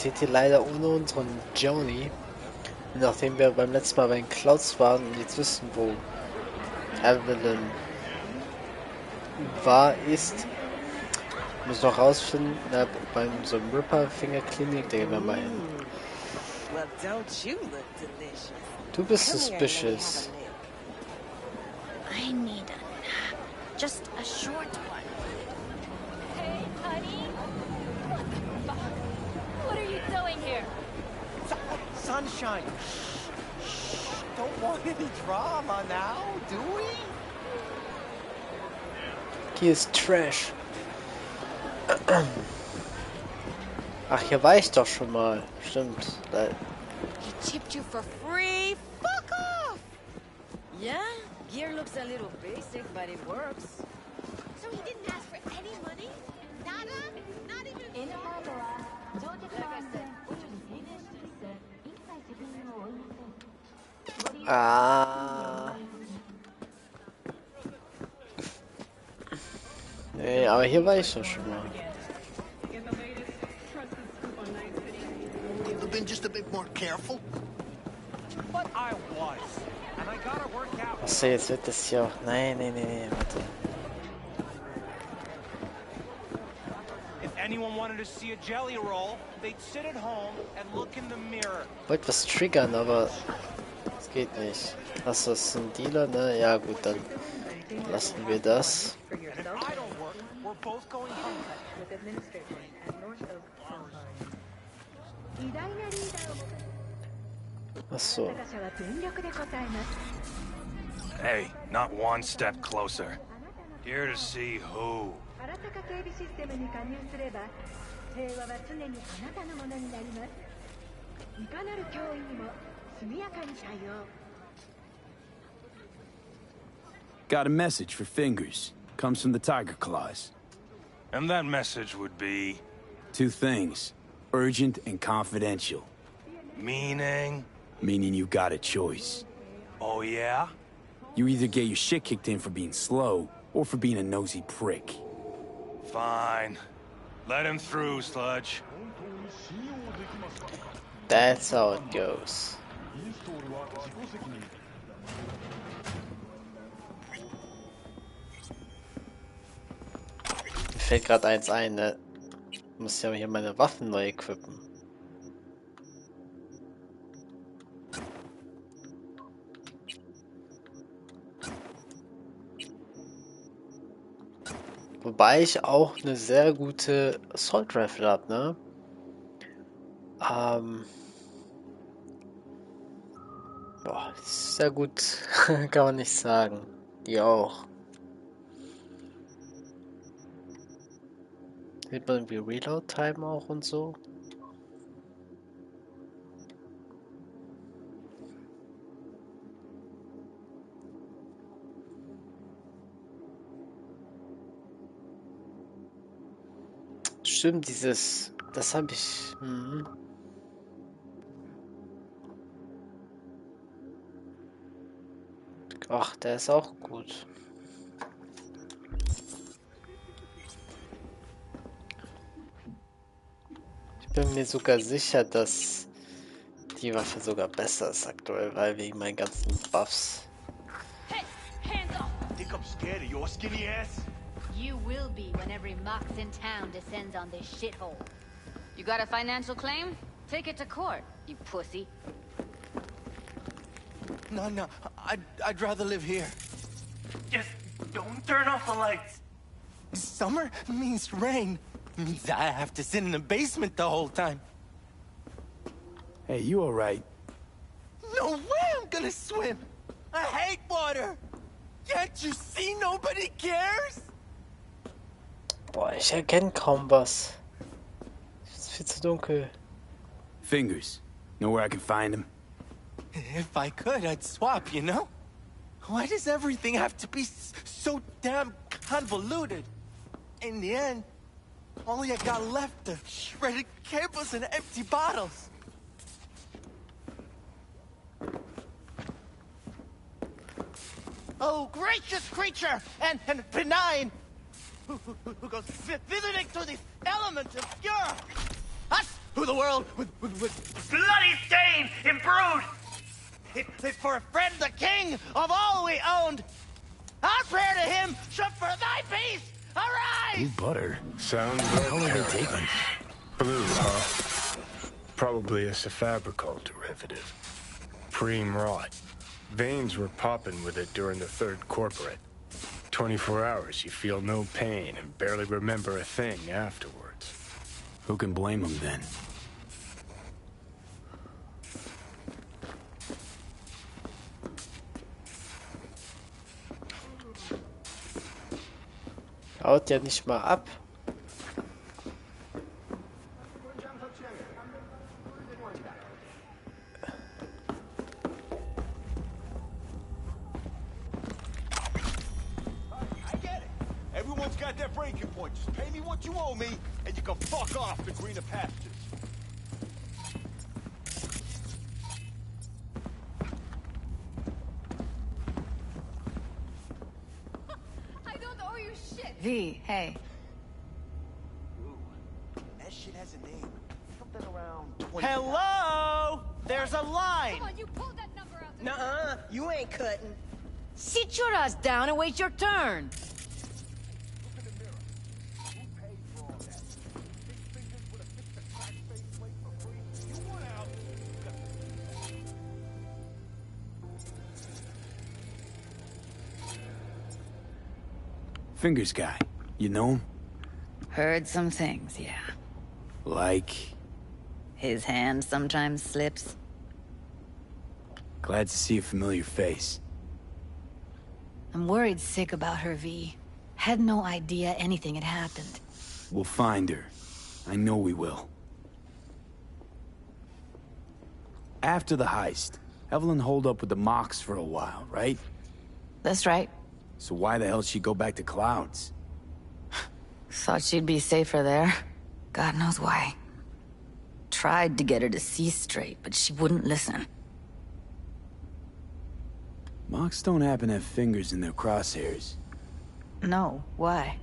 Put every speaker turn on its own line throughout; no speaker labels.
Seht ihr leider ohne unseren Joni. Nachdem wir beim letzten Mal bei den Clouds waren und jetzt wissen, wo Evelyn ist, muss noch rausfinden, beim so einem Ripper-Finger-Klinik, da gehen wir mal hin. Du bist suspicious.
I need a nap. Just a short one. Hey, honey. What the fuck? What are you doing here?
Sunshine. Shh. Don't want any drama now, do we?
Hier ist Trash. Ach, hier war ich doch schon mal. Stimmt.
He tipped you for free? Fuck off!
Yeah, gear looks a little basic, but it works.
So he didn't ask for any money? Nada? Not even...
Ah. Nee, aber hier war ich doch schon mal.
Been just a bit more careful. But I was, and I gotta work out.
Achso, jetzt wird das hier auch. Nein, warte.
If anyone wanted to see a jelly roll, they'd sit at home and look in the mirror.
Wollte was triggern, aber es geht nicht. Achso, das ist ein Dealer, ne? Ja gut, dann lassen wir das. Achso.
Hey, not one step closer. Here to see who?
Got a message for Fingers. Comes from the Tiger Claws.
And that message would be?
2 things. Urgent and confidential.
Meaning?
Meaning you got a choice.
Oh yeah?
You either get your shit kicked in for being slow, or for being a nosy prick.
Fine. Let him through, Sludge.
That's how it goes. Mir fällt gerade eins ein, ne? Ich muss ja hier meine Waffen neu equippen. Wobei ich auch eine sehr gute Assault Rifle habe, ne? Boah, sehr gut, kann man nicht sagen. Die auch. Sieht man irgendwie Reload Time auch und so? Stimmt, das habe ich. Ach, der ist auch gut. Ich bin mir sogar sicher, dass die Waffe sogar besser ist aktuell, weil wegen meinen ganzen Buffs.
Hey, hands off!
Think I'm scared of your skinny ass?
You will be when every mox in town descends on this shithole. You got a financial claim? Take it to court, you pussy.
No, I'd rather live here. Just don't turn off the lights. Summer means rain. Means I have to sit in the basement the whole time.
Hey, you alright?
No way I'm gonna swim. I hate water. Can't you see nobody cares?
Boah, ich erkenne kaum was. Es ist viel zu dunkel.
Fingers. Know where I can find him?
If I could, I'd swap, you know? Why does everything have to be so damn convoluted? In the end, all I got left are shredded cables and empty bottles. Oh, gracious creature and benign, who goes visiting to the elements obscure. Us who the world with bloody stain imbrued. If for a friend the king of all we owned, our prayer to him should for thy peace arise!
Blue butter?
Sounds
How long
like
are they taking?
paradise. Blue, huh? Probably a Cyberpunk derivative. Preem rot. Veins were popping with it during the third corporate. 24 hours, you feel no pain and barely remember a thing afterwards.
Who can blame them then?
Haut ja nicht mal ab.
I get it. Everyone's got their breaking point. Just pay me what you owe me, and you can fuck off to greener pastures.
I don't owe you shit.
V, hey.
That shit has a name. Something around 20.
Hello? There's a line.
Come on, you pulled that number out.
Nuh-uh, you ain't cutting.
Sit your ass down and wait your turn.
Look in the mirror. Who paid for all that? Six fingers would have fixed the crack face plate for free. You want out?
Fingers guy. You know him?
Heard some things, yeah.
Like...
His hand sometimes slips.
Glad to see a familiar face.
I'm worried sick about her, V. Had no idea anything had happened.
We'll find her. I know we will. After the heist, Evelyn holed up with the Mox for a while, right?
That's right.
So why the hell she go back to Clouds?
Thought she'd be safer there. God knows why. Tried to get her to see straight, but she wouldn't listen.
Mox don't happen to have fingers in their crosshairs.
No, why?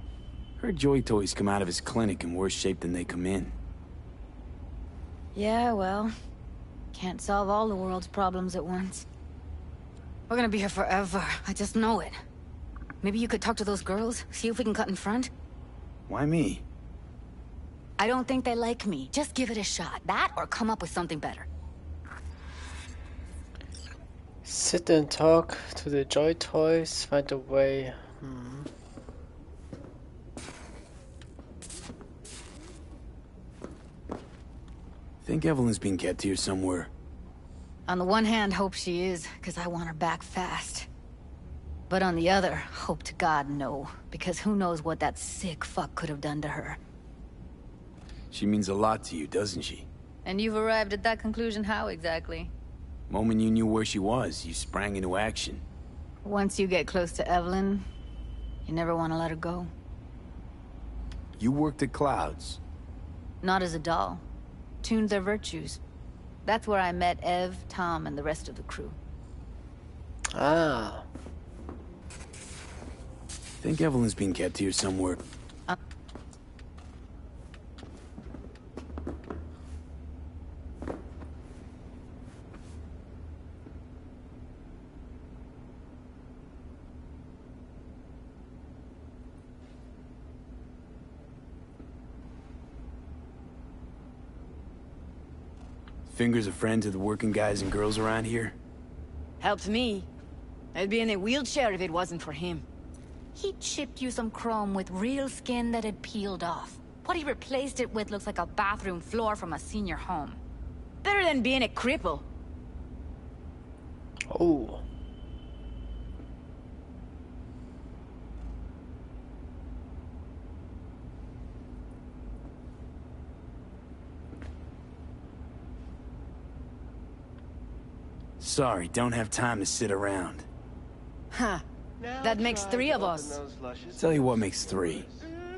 Her joy toys come out of his clinic in worse shape than they come in.
Yeah, well, can't solve all the world's problems at once. We're gonna be here forever, I just know it. Maybe you could talk to those girls, see if we can cut in front?
Why me?
I don't think they like me. Just give it a shot. That or come up with something better.
Sit and talk to the joy toys, find a way.
Think Evelyn's being kept here somewhere.
On the one hand, hope she is, because I want her back fast. But on the other, hope to God no, because who knows what that sick fuck could have done to her.
She means a lot to you, doesn't she?
And you've arrived at that conclusion how exactly?
Moment you knew where she was, you sprang into action.
Once you get close to Evelyn, you never want to let her go.
You worked at Clouds.
Not as a doll. Tuned their virtues. That's where I met Ev, Tom, and the rest of the crew.
Ah.
Think Evelyn's being kept here somewhere. Fingers a friend to the working guys and girls around here?
Helped me. I'd be in a wheelchair if it wasn't for him.
He chipped you some chrome with real skin that had peeled off. What he replaced it with looks like a bathroom floor from a senior home.
Better than being a cripple.
Oh.
Sorry, don't have time to sit around.
Huh. That makes 3 of us.
Tell you what makes 3.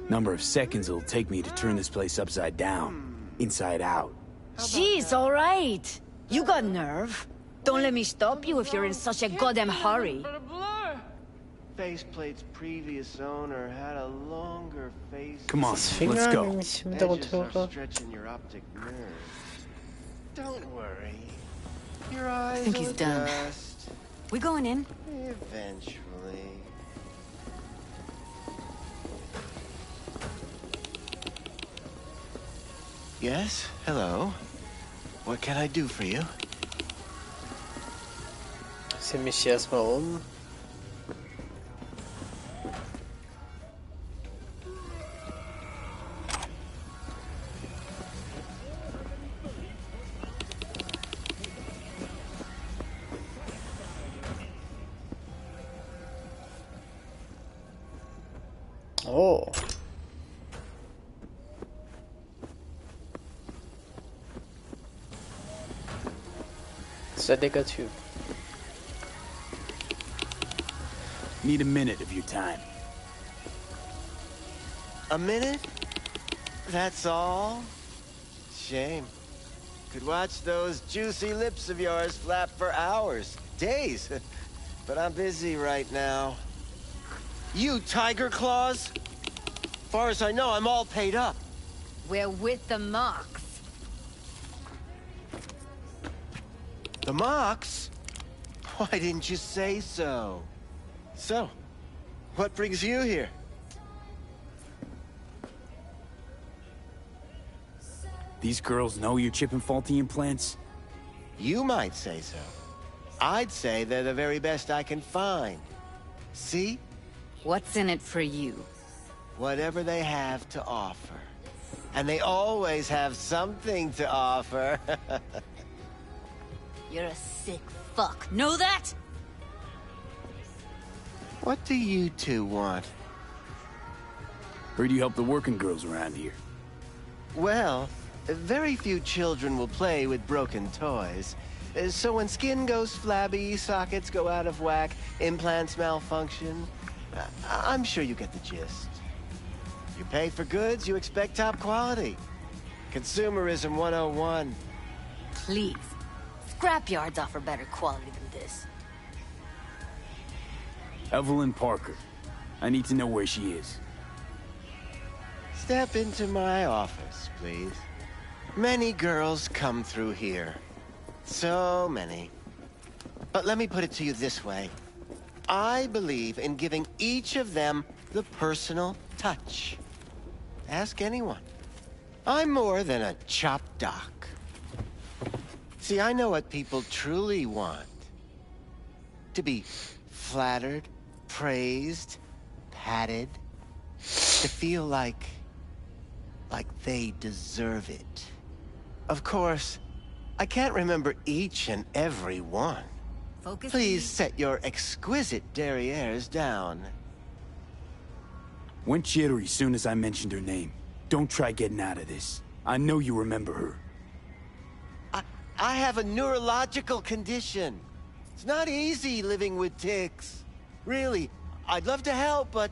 Number of seconds it'll take me to turn this place upside down. Inside out.
Jeez, all right. You got nerve. Don't let me stop you if you're in such a goddamn hurry.
faceplate's previous owner had a longer face.
Come on,
Das
let's
Finger,
go.
wenn ich mich wieder
Edges are
höre.
stretching your optic nerve. Don't worry. Your
I
eyes
think
will
he's done.
adjust.
We going in?
Eventually. Yes, hello. What can I do for you?
Ich sehe mich hier erstmal um. Oh. Sehr dicker Typ.
Need a minute of your time.
A minute? That's all? Shame. Could watch those juicy lips of yours flap for hours, days. But I'm busy right now. You tiger claws? Far as I know, I'm all paid up.
We're with the Mox.
The Mox? Why didn't you say so? So, what brings you here?
These girls know you're chipping faulty implants?
You might say so. I'd say they're the very best I can find. See?
What's in it for you?
Whatever they have to offer. And they always have something to offer.
You're a sick fuck. Know that?
What do you two want?
Heard you help the working girls around here.
Well, very few children will play with broken toys. So when skin goes flabby, sockets go out of whack, implants malfunction, I'm sure you get the gist. You pay for goods, you expect top quality. Consumerism 101.
Please. Scrapyards offer better quality than this.
Evelyn Parker. I need to know where she is.
Step into my office, please. Many girls come through here. So many. But let me put it to you this way. I believe in giving each of them the personal touch. Ask anyone. I'm more than a chop doc. See, I know what people truly want. To be flattered, praised, patted. To feel like they deserve it. Of course, I can't remember each and every one.
Focus.
Please set your exquisite derrieres down.
Went jittery soon as I mentioned her name. Don't try getting out of this. I know you remember her.
I have a neurological condition. It's not easy living with tics. Really, I'd love to help, but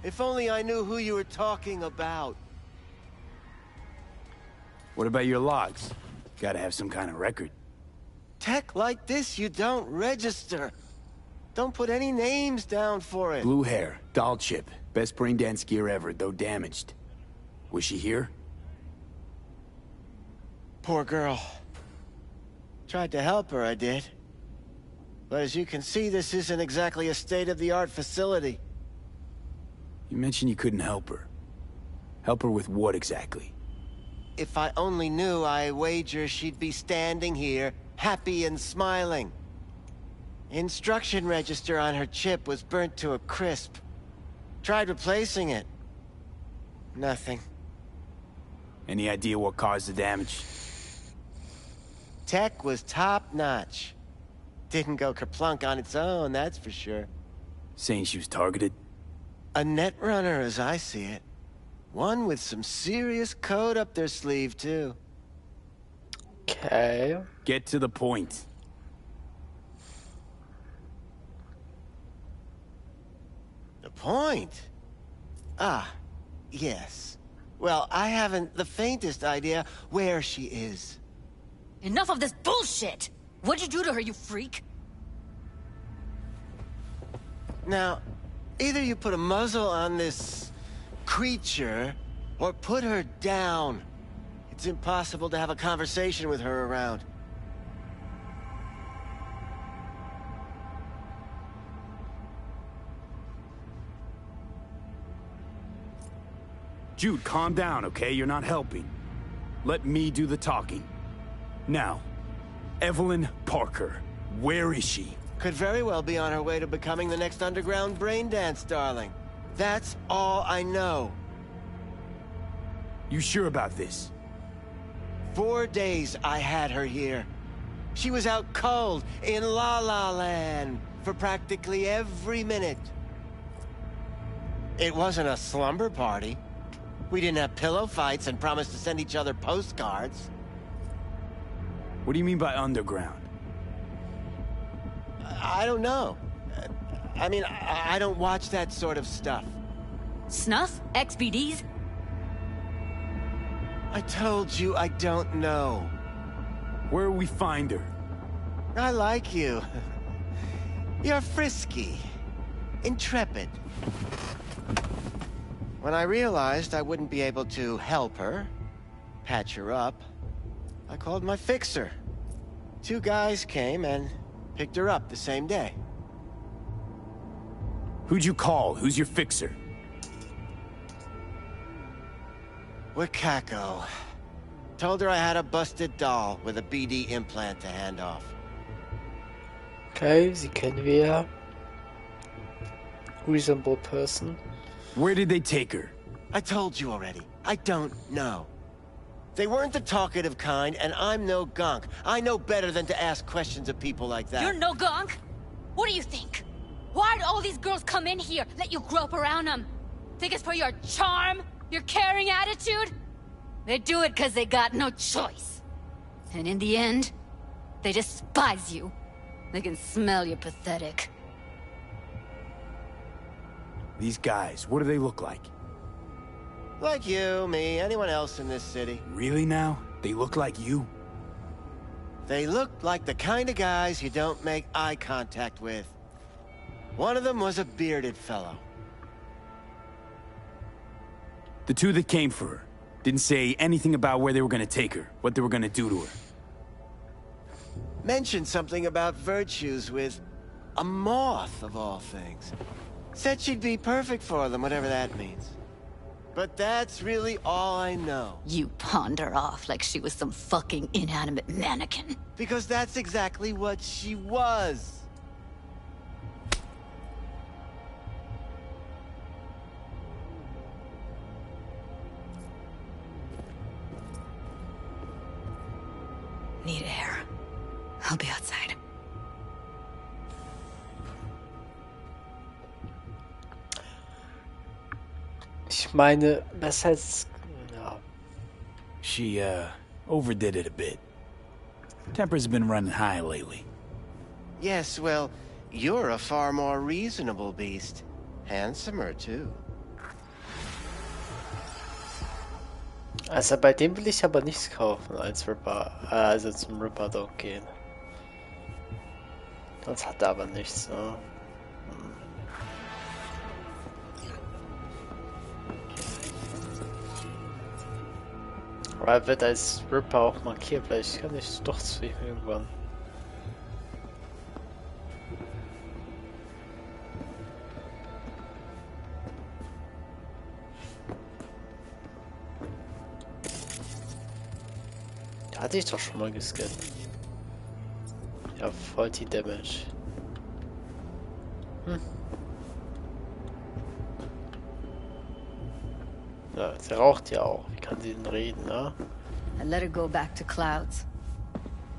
if only I knew who you were talking about.
What about your logs? Gotta have some kind of record.
Tech like this, you don't register. Don't put any names down for it.
Blue hair, doll chip. Best brain dance gear ever, though damaged. Was she here?
Poor girl. Tried to help her, I did. But as you can see, this isn't exactly a state-of-the-art facility.
You mentioned you couldn't help her. Help her with what exactly?
If I only knew, I wager she'd be standing here, happy and smiling. Instruction register on her chip was burnt to a crisp. Tried replacing it. Nothing.
Any idea what caused the damage?
Tech was top-notch. Didn't go kerplunk on its own, that's for sure.
Saying she was targeted?
A netrunner, as I see it. One with some serious code up their sleeve, too.
Okay.
Get to the point.
The point? Ah, yes. Well, I haven't the faintest idea where she is.
Enough of this bullshit! What'd you do to her, you freak?
Now, Either you put a muzzle on this creature, or put her down. It's impossible to have a conversation with her around.
Jude, calm down, okay? You're not helping. Let me do the talking. Now, Evelyn Parker, where is she?
Could very well be on her way to becoming the next underground brain dance, darling. That's all I know.
You sure about this?
4 days I had her here. She was out cold in La La Land for practically every minute. It wasn't a slumber party. We didn't have pillow fights and promised to send each other postcards.
What do you mean by underground?
I don't know. I mean, I don't watch that sort of stuff.
Snuff? XBDs?
I told you I don't know.
Where will we find her?
I like you. You're frisky. Intrepid. When I realized I wouldn't be able to help her, patch her up, I called my fixer. 2 guys came and picked her up the same day.
Who'd you call? Who's your fixer?
Wakako. Told her I had a busted doll with a BD implant to hand off.
Okay, sie kennen wir ja. Reasonable person.
Where did they take her?
I told you already. I don't know. They weren't the talkative kind, and I'm no gonk. I know better than to ask questions of people like that.
You're no gonk? What do you think? Why'd all these girls come in here, let you grope around them? Think it's for your charm? Your caring attitude?
They do it because they got no choice. And in the end, they despise you. They can smell you're pathetic.
These guys, what do they look like?
Like you, me, anyone else in this city.
Really now? They look like you?
They look like the kind of guys you don't make eye contact with. One of them was a bearded fellow.
The 2 that came for her didn't say anything about where they were gonna take her, what they were gonna do to her.
Mentioned something about virtues with a moth, of all things. Said she'd be perfect for them, whatever that means. But that's really all I know.
You pawned her off like she was some fucking inanimate mannequin.
Because that's exactly what she was.
Need air. I'll be outside.
Ich meine, was heißt... Ja.
She, overdid it a bit. Temper's been running high lately.
Yes, well, you're a far more reasonable beast. Handsomer, too.
Also bei dem will ich aber nichts kaufen als Ripper, also zum Ripper Dog gehen. Sonst hat er aber nichts, ne? Aber er wird als Ripper auch markiert, vielleicht kann ich doch zu ihm irgendwann. Hatte ich doch schon mal gescannt. Ja, 40 Damage. Ja, sie raucht ja auch. Wie kann sie denn reden, ne?
I let her go back to Clouds.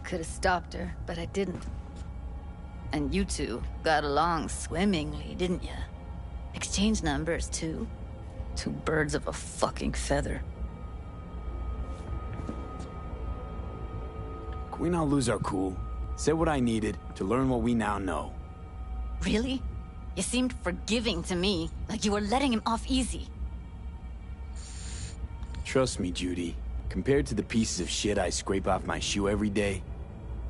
Could have stopped her, but I didn't. And you 2 got along swimmingly, didn't ya? Exchanged numbers, too. 2 birds of a fucking feather.
Can we not lose our cool? Said what I needed to learn what we now know.
Really? You seemed forgiving to me, like you were letting him off easy.
Trust me, Judy. Compared to the pieces of shit I scrape off my shoe every day,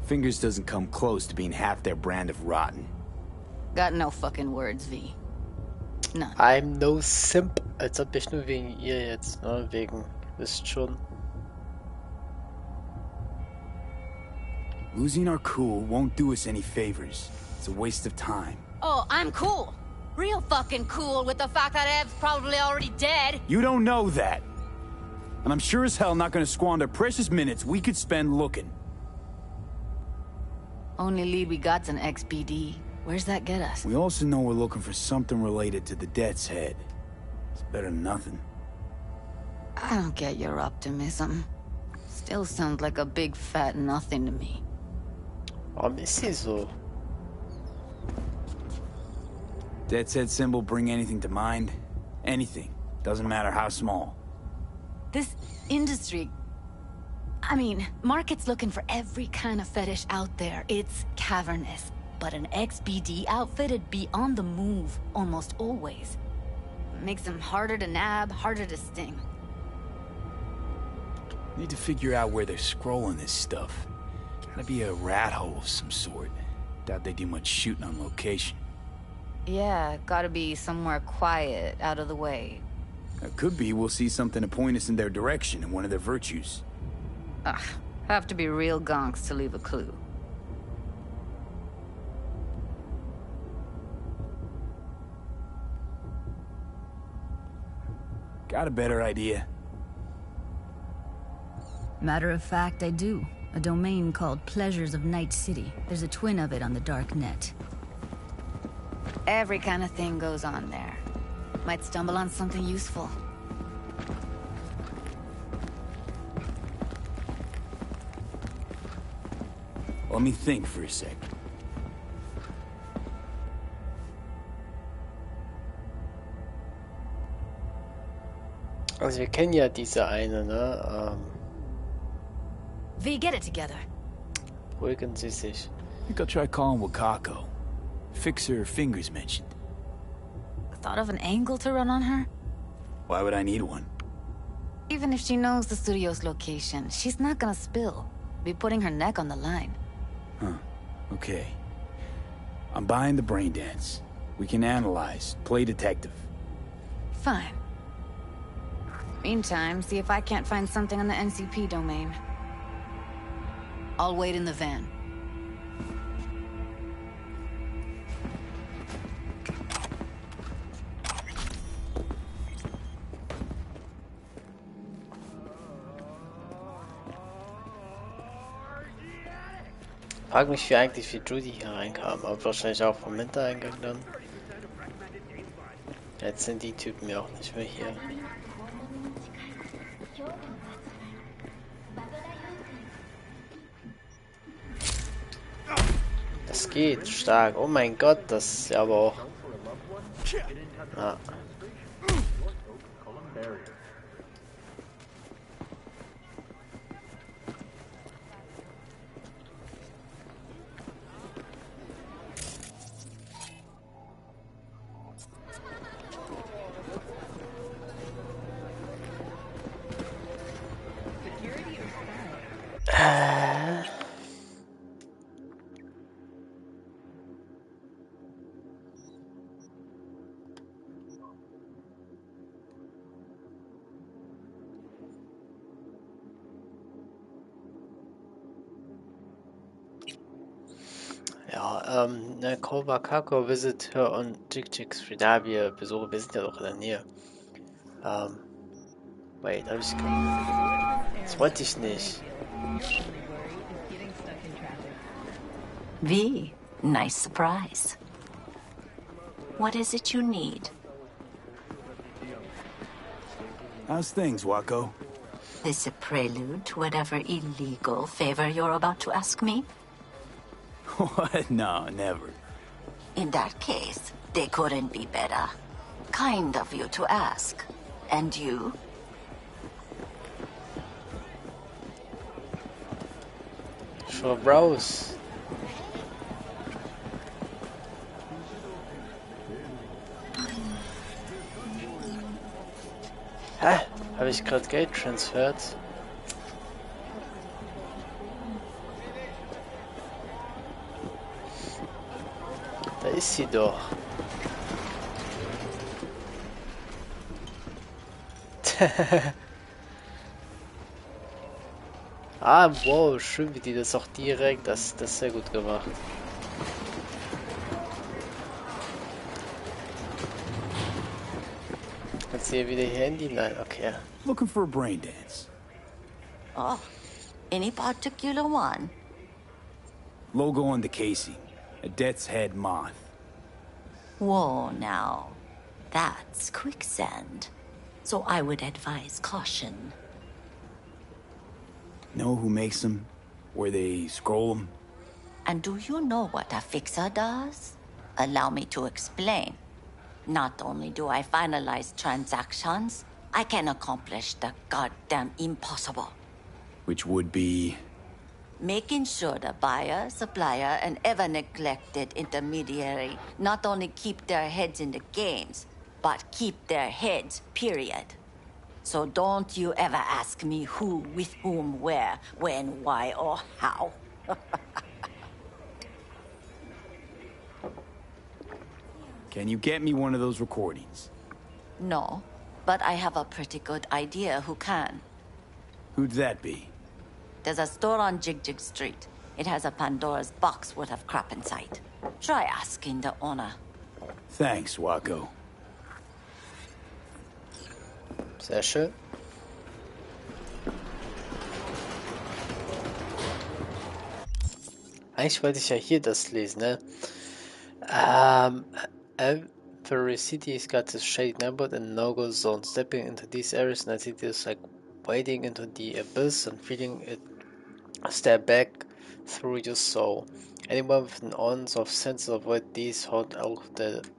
Fingers doesn't come close to being half their brand of rotten.
Got no fucking words, V. None.
I'm no simp. Als ob ich nur wegen ihr jetzt, ne? Wegen, wisst schon.
Losing our cool won't do us any favors. It's a waste of time.
Oh, I'm cool. Real fucking cool with the fact that Ev's probably already dead.
You don't know that. And I'm sure as hell not gonna squander precious minutes we could spend looking.
Only lead we got's an XBD. Where's that get us?
We also know we're looking for something related to the Death's Head. It's better than nothing.
I don't get your optimism. Still sounds like a big fat nothing to me.
Warum ist sie so?
Death's Head symbol bring anything to mind? Anything. Doesn't matter how small.
This industry... I mean, market's looking for every kind of fetish out there. It's cavernous. But an XBD outfit'd be on the move almost always. Makes them harder to nab, harder to sting.
Need to figure out where they're scrolling this stuff. Gotta be a rat hole of some sort. Doubt they do much shooting on location.
Yeah, gotta be somewhere quiet, out of the way.
It could be we'll see something to point us in their direction in one of their virtues.
Ugh, have to be real gonks to leave a clue.
Got a better idea?
Matter of fact, I do. A domain called Pleasures of Night City. There's a twin of it on the dark net.
Every kind of thing goes on there. Might stumble on something useful.
Let me think for a sec.
Also wir kennen ja diese eine, ne?
V, get it together.
Beruhigen Sie sich.
I think I'll try calling Wakako. Fix her fingers mentioned.
Thought of an angle to run on her?
Why would I need one?
Even if she knows the studio's location, she's not gonna spill. Be putting her neck on the line.
Huh. Okay. I'm buying the brain dance. We can analyze, play detective.
Fine. Meantime, see if I can't find something on the NCP domain. I'll wait in the van.
Frag mich wie Judy hier reinkam, aber wahrscheinlich auch vom Hintereingang dann. Jetzt sind die Typen ja auch nicht mehr hier. Das geht stark. Oh mein Gott, das ist ja aber auch. Ah. Ja, Kovakako visit her on Jig Street. Ja, wir besuchen, wir sind ja doch in der Nähe. Wait, hab ich. Das wollte ich nicht.
V, nice surprise. What is it you need?
How's things, Wako?
This a prelude to whatever illegal favor you're about to ask me?
What? No, never.
In that case, they couldn't be better. Kind of you to ask. And you?
Sure, browse. Hä? Habe ich gerade Geld transfert? Da ist sie doch. Ah, wow, schön, wie die das auch direkt, das ist sehr gut gemacht. Jetzt hier wieder Handy? Nein, okay.
Looking for a brain dance.
Oh, any particular one?
Logo on the casing. A death's head moth.
Whoa, now. That's quicksand. So I would advise caution.
Know who makes them? Where they scroll them?
And do you know what a fixer does? Allow me to explain. Not only do I finalize transactions, I can accomplish the goddamn impossible.
Which would be...
Making sure the buyer, supplier, and ever neglected intermediary not only keep their heads in the games, but keep their heads, period. So don't you ever ask me who, with whom, where, when, why, or how.
Can you get me one of those recordings?
No, but I have a pretty good idea who can.
Who'd that be?
There's a store on Jig Jig Street. It has a Pandora's box worth of crap inside. Try asking the owner.
Thanks, Wako.
Sehr schön. Eigentlich wollte ich ja hier das lesen, ne? Every city's got this shady neighborhood and no-go zone. Stepping into these areas and I think it's like wading into the abyss and feeling it step back through your soul. Anyone with an ounce of sense of what these hold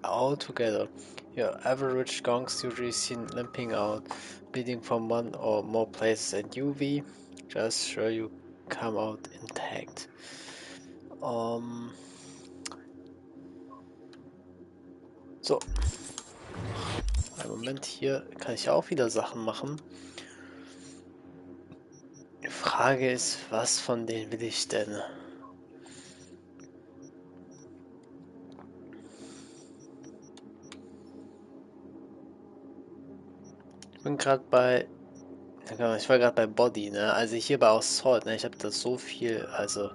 altogether. Your average gongs usually seen limping out, bleeding from one or more places, and UV just sure you come out intact. So. Einen Moment, hier kann ich auch wieder Sachen machen. Die Frage ist, was von denen will ich denn? Ich bin gerade bei... Ich war gerade bei Body, ne? Also hier bei Assault, ne? Ich habe da so viel, also...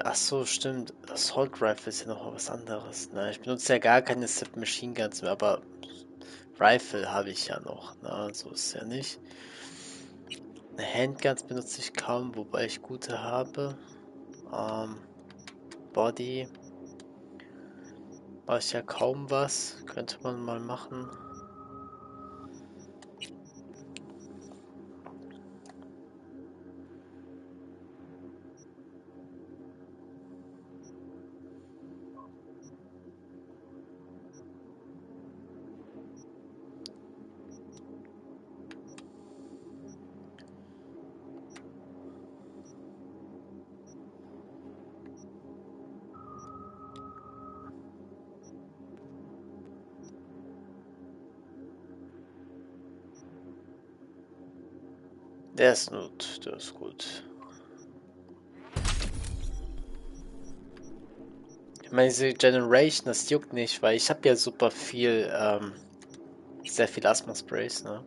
Ach so, stimmt. Assault Rifle ist ja noch was anderes. Ne? Ich benutze ja gar keine Submachine Guns mehr, aber Rifle habe ich ja noch. Ne? So ist es ja nicht. Handguns benutze ich kaum, wobei ich gute habe. Body mache ich ja kaum was. Könnte man mal machen. Der ist gut, der ist gut. Ich meine, diese Generation, das juckt nicht, weil ich habe ja super viel, sehr viel Asthma-Sprays, ne?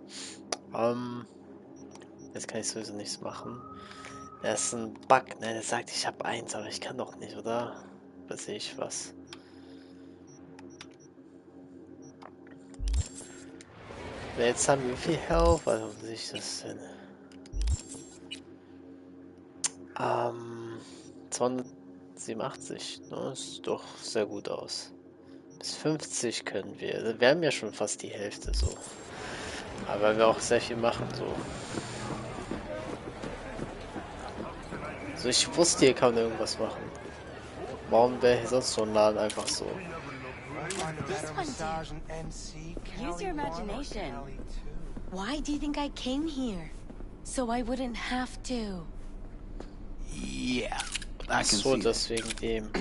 Jetzt kann ich sowieso nichts machen. Das ist ein Bug, ne? Der sagt, ich habe eins, aber ich kann doch nicht, oder? Weiß ich was. Jetzt haben wir wie viel Health? Also, wie sehe ich das denn? 287. Das sieht doch sehr gut aus. Bis 50 können wir. Wir haben ja schon fast die Hälfte so. Aber weil wir auch sehr viel machen so. So, ich wusste, hier kann man irgendwas machen. Warum wäre hier sonst so ein Laden einfach so?
This one did. Use your imagination. Why do you think I came here? So I wouldn't have to.
Yeah, I
Ach
can
so,
see that.
deswegen dem.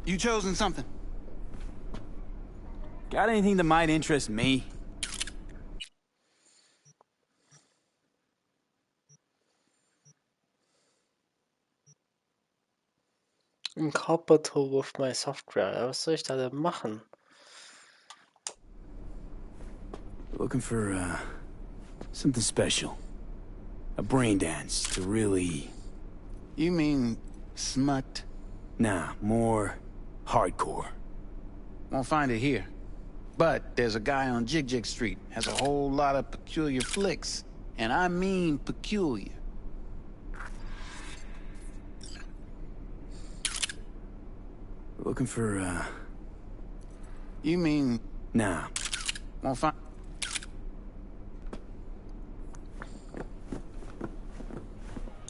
You chosen something?
Got anything that might interest me?
Incompatible with my software. Ja, was soll ich da denn machen?
Looking for, something special. A brain dance to really...
You mean smut?
Nah, more hardcore.
Won't find it here. But there's a guy on Jig Jig Street, has a whole lot of peculiar flicks. And I mean peculiar.
Looking for,
You mean...
Nah.
Won't find...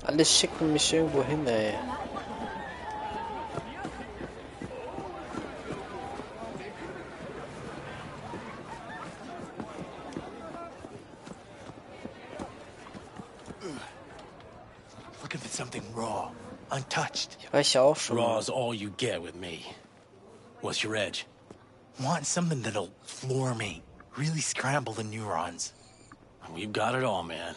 Alles schicken mich irgendwo hin, ey.
Looking for something raw, untouched.
Hier war ich ja auch schon mal.
Raw's all you get with me. What's your edge?
Want something that'll floor me, really scramble the neurons.
We've got it all, man.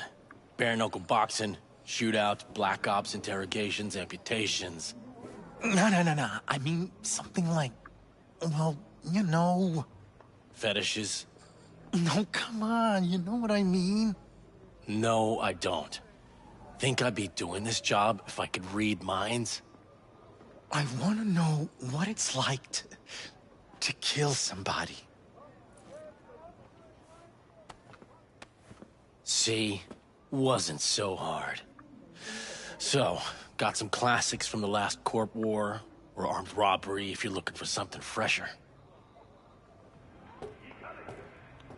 Bare-knuckle boxing, shootouts, black ops, interrogations, amputations.
No. I mean, something like, well, you know...
Fetishes?
No, come on, you know what I mean?
No, I don't. Think I'd be doing this job if I could read minds?
I want to know what it's like to kill somebody.
See? Wasn't so hard. So, got some classics from the last Corp War, or armed robbery if you're looking for something fresher.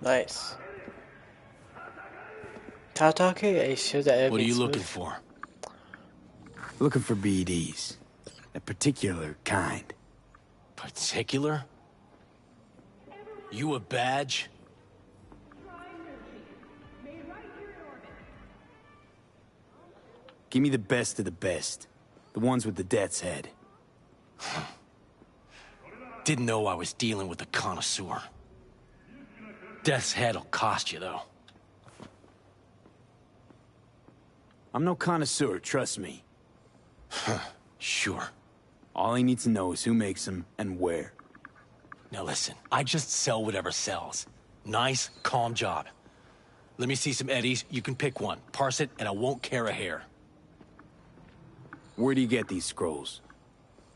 Nice. Tatake, ich höre da
What are you looking for?
Looking for BDs. A particular kind.
Particular? You a badge?
Give me the best of the best. The ones with the death's head.
Didn't know I was dealing with a connoisseur. Death's head'll cost you, though.
I'm no connoisseur, trust me.
Sure.
All I need to know is who makes them and where.
Now listen, I just sell whatever sells. Nice, calm job. Let me see some eddies, you can pick one. Parse it, and I won't care a hair.
Where do you get these scrolls?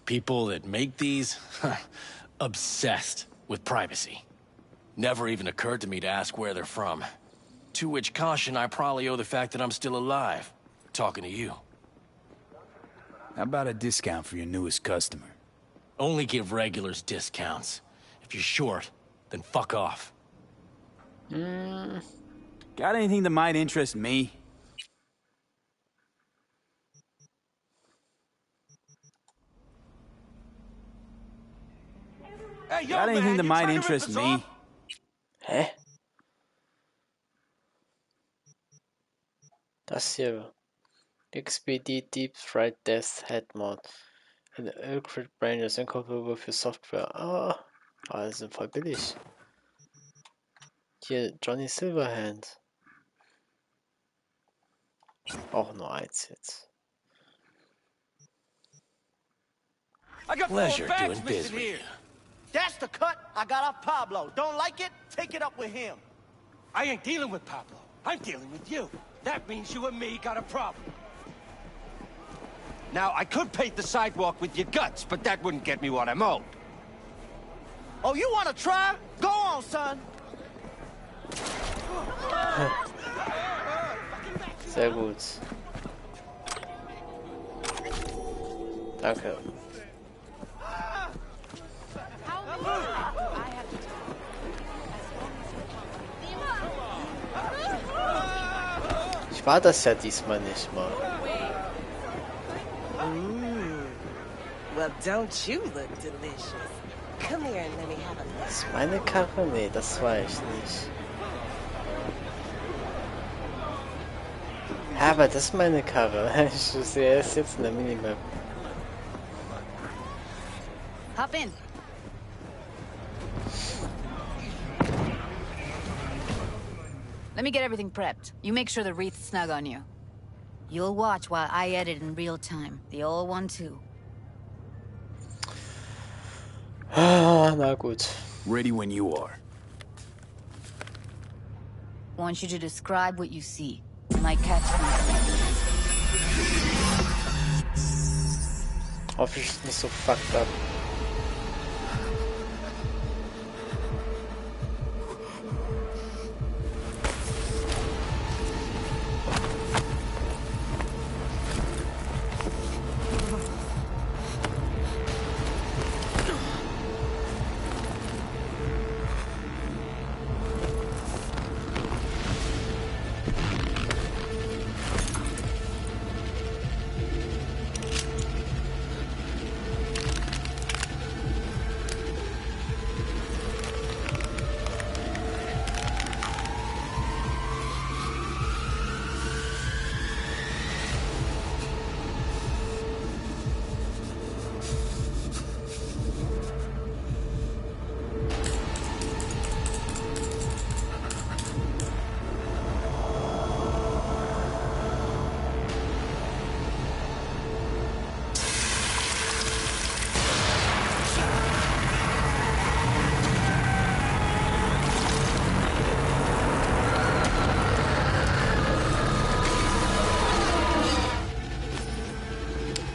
People that make these, obsessed with privacy. Never even occurred to me to ask where they're from. To which caution I probably owe the fact that I'm still alive. Talking to you.
How about a discount for your newest customer?
Only give regulars discounts. If you're short, then fuck off.
Got anything that might interest me?
Hey, yo,
Got anything
man,
that
you
might
trying to
interest
rip us
me?
off?
Hä? Das hier. XPD Deep Fried Death Head Mod. Eine Ölcrit Brain ist inkompatibel für Software. Ah, die sind voll billig. Hier, Johnny Silverhand. Auch nur eins jetzt.
I got
Pleasure
4 bags
doing biz
missing
with
here.
you.
That's the cut I got off Pablo. Don't like it? Take it up with him.
I ain't dealing with Pablo. I'm dealing with you. That means you and me got a problem. Now, I could paint the sidewalk with your guts, but that wouldn't get me what I'm owed.
Oh, you want to try? Go on, son.
Sehr gut. Danke. Ich war das ja diesmal nicht mal.
Well, don't you look delicious? Come here and let me have a look.
Das ist meine Karre? Nee, das war ich nicht. Ja, aber das ist meine Karre. Ich sehe es jetzt in der Minimap.
Hop in. Let me get everything prepped. You make sure the wreath's snug on you. You'll watch while I edit in real time. The old one too.
Ah, na gut.
Ready when you are.
Want you to describe what you see. Might catch something.
Hoffentlich ist nicht so fucked up.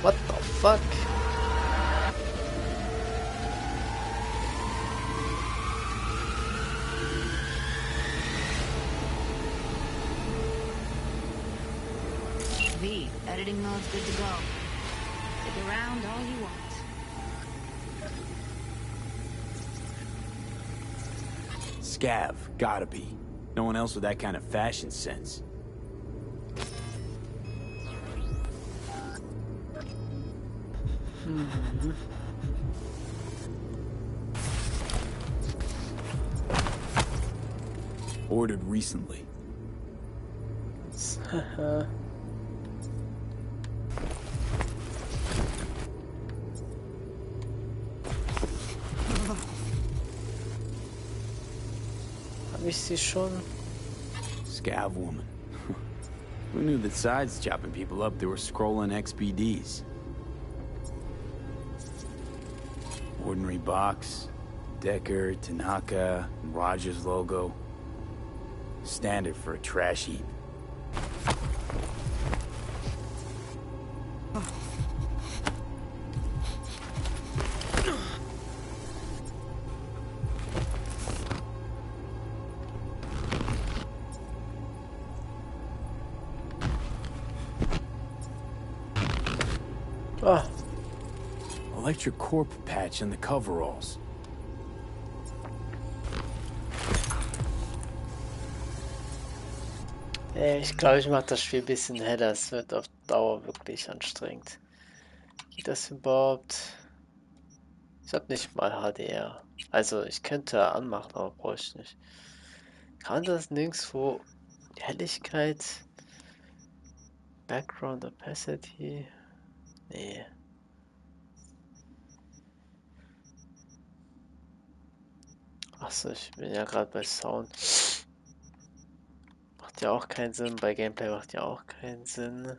What the fuck?
V, editing mode's good to go. Stick around all you want.
Scav, gotta be. No one else with that kind of fashion sense. Ordered recently.
Hab ich sie schon?
Scav woman. Who knew that sides chopping people up, they were scrolling XBDs? Ordinary box, Decker, Tanaka, and Rogers logo. Standard for a trash heap.
Ah.
Electric corp patch on the coveralls.
Ich glaube, ich mache das Spiel ein bisschen heller. Es wird auf Dauer wirklich anstrengend. Geht das überhaupt? Ich habe nicht mal HDR. Also ich könnte anmachen, aber brauche ich nicht. Kann das nirgendwo die Helligkeit? Background Opacity? Nee. Achso, ich bin ja gerade bei Sound. Macht ja auch keinen Sinn. Bei Gameplay macht ja auch keinen Sinn.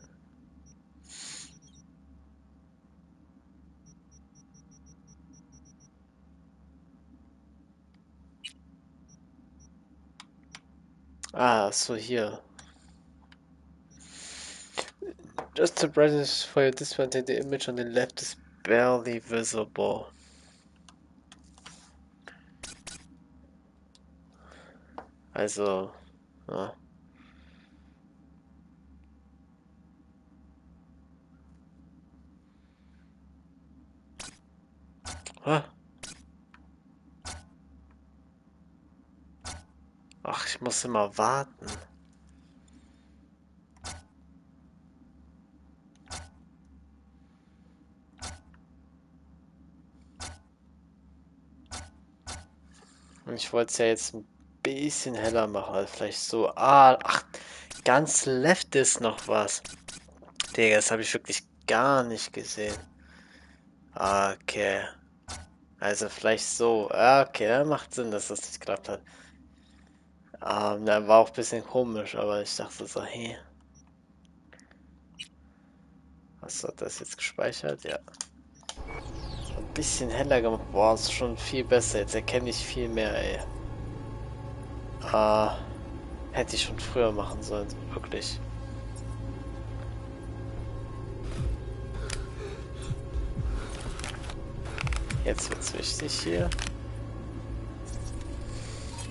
Ah, so hier. Just the brightness for your display, the image on the left is barely visible. Also, ja. Ah. Ach, ich muss immer warten. Und ich wollte es ja jetzt ein bisschen heller machen, also vielleicht so. Ah, ach, ganz left ist noch was. Digga, das habe ich wirklich gar nicht gesehen. Okay. Also vielleicht so. Okay, dann macht Sinn, dass das nicht geklappt hat. Da war auch ein bisschen komisch, aber ich dachte so, hey. Was hat das jetzt gespeichert? Ja. Ein bisschen heller gemacht. Boah, ist schon viel besser. Jetzt erkenne ich viel mehr, ey. Hätte ich schon früher machen sollen, wirklich. Jetzt wird's wichtig hier.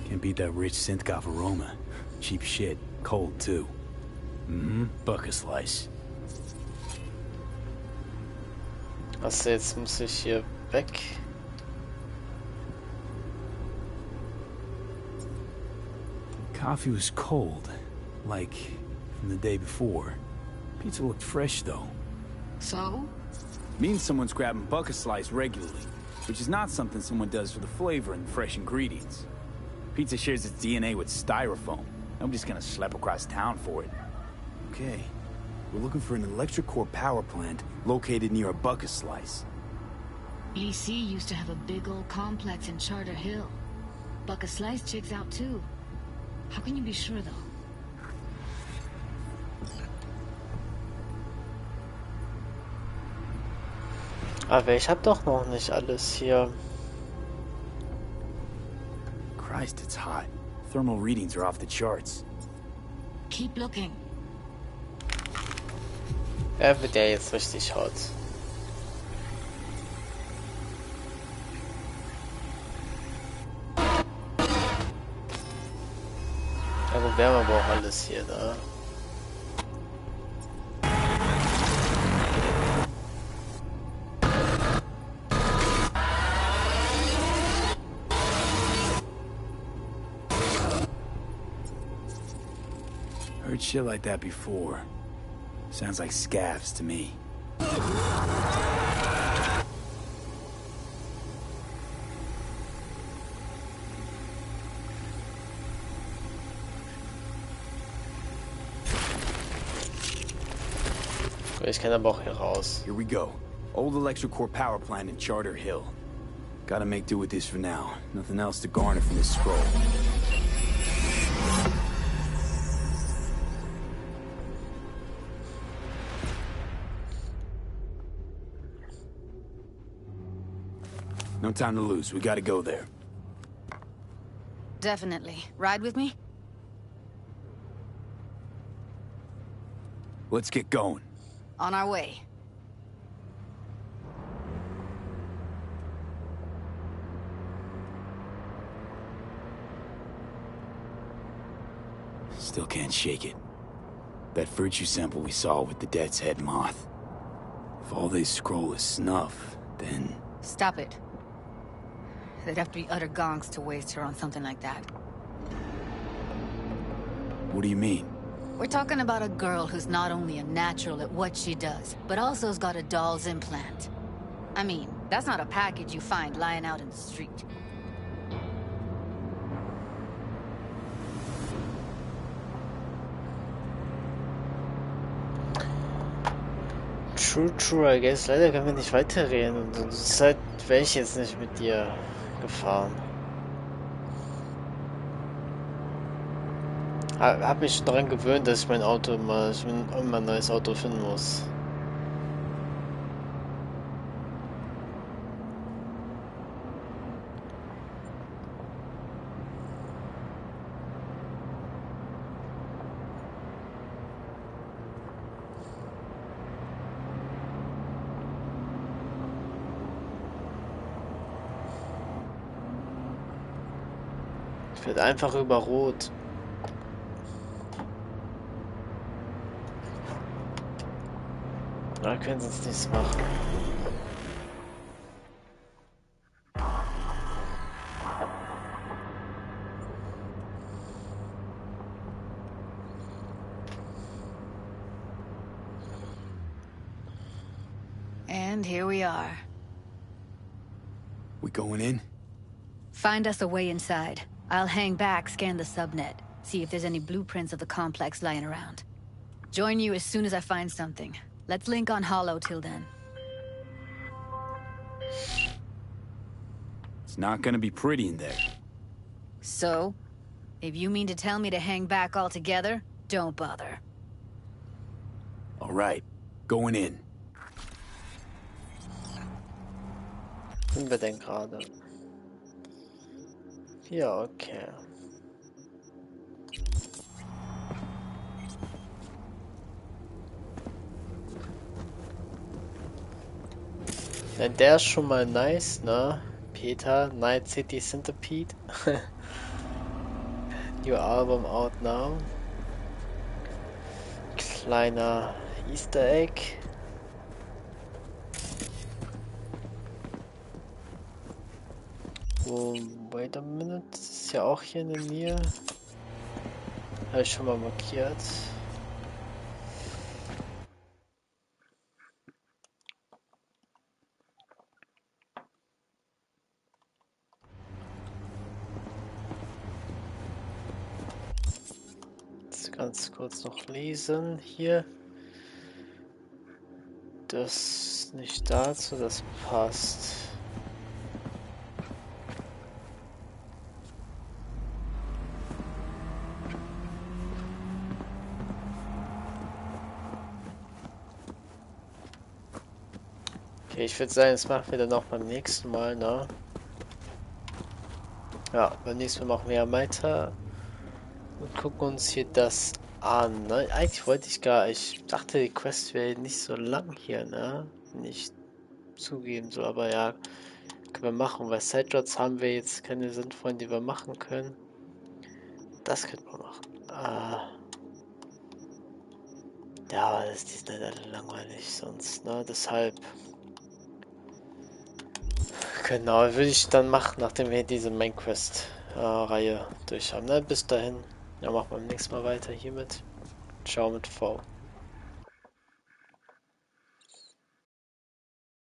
Can't beat that rich synth-goth aroma. Cheap shit. Cold, too. Bucket slice.
Also jetzt muss ich hier weg.
Coffee was cold, like from the day before. Pizza looked fresh, though.
So?
Means someone's grabbing bucket slice regularly, which is not something someone does for the flavor and fresh ingredients. Pizza shares its DNA with styrofoam. Nobody's gonna schlep across town for it. Okay, we're looking for an electric core power plant located near a bucket slice.
EC used to have a big old complex in Charter Hill. Bucket Slice checks out too. How can you be sure though?
Aber ich hab doch noch nicht alles hier.
Christ, it's hot. Thermal readings are off the charts.
Keep looking.
Wird ja jetzt richtig hot. Ja gut, wir haben aber auch alles hier da.
Heard shit like that before. Sounds like scavs to me.
Ich kann aber auch hier raus.
Here we go. Old electric core power plant in Charter Hill. Gotta make do with this for now. Nothing else to garner from this scroll. No time to lose. We gotta go there.
Definitely. Ride with me?
Let's get going.
On our way.
Still can't shake it. That virtue sample we saw with the Death's Head moth. If all they scroll is snuff, then...
Stop it. They'd have to be utter gonks to waste her on something like that.
What do you mean?
We're talking about a girl who's not only a natural at what she does, but also's got a doll's implant. I mean, that's not a package you find lying out in the street.
True, I guess. Leider können wir nicht weiterreden und zur Zeit wäre ich jetzt nicht mit dir gefahren. Hab mich daran gewöhnt, dass ich mein Auto immer ein neues Auto finden muss. Ich werde einfach über Rot. Da können sie uns nichts machen.
And here we are.
We going in?
Find us a way inside. I'll hang back, scan the subnet, see if there's any blueprints of the complex lying around. Join you as soon as I find something. Let's link on Hollow till then.
It's not gonna be pretty in there.
So? If you mean to tell me to hang back altogether, don't bother.
All right, going in.
Sind wir denn gerade? Ja, okay. Ja, der ist schon mal nice, ne? Peter, Night City Centipede. New album out now. Kleiner Easter Egg. Oh, wait a minute. Das ist ja auch hier in der Nähe. Habe ich schon mal markiert. Jetzt ganz kurz noch lesen hier. Das nicht dazu, das passt. Okay, ich würde sagen, das machen wir dann auch beim nächsten Mal, ne? Ja, beim nächsten Mal machen wir ja weiter und gucken uns hier das an, ne? Eigentlich wollte ich dachte, die Quest wäre nicht so lang hier, ne? Nicht zugeben so, aber ja, können wir machen, weil Sidejobs haben wir jetzt keine sinnvollen, die wir machen können. Das könnte man machen. Ja, aber die sind halt alle langweilig sonst, ne? Deshalb. Genau, würde ich dann machen, nachdem wir diese Main-Quest-Reihe durch haben. Ne? Bis dahin. Ja, machen wir beim nächsten Mal weiter hiermit. Ciao mit V.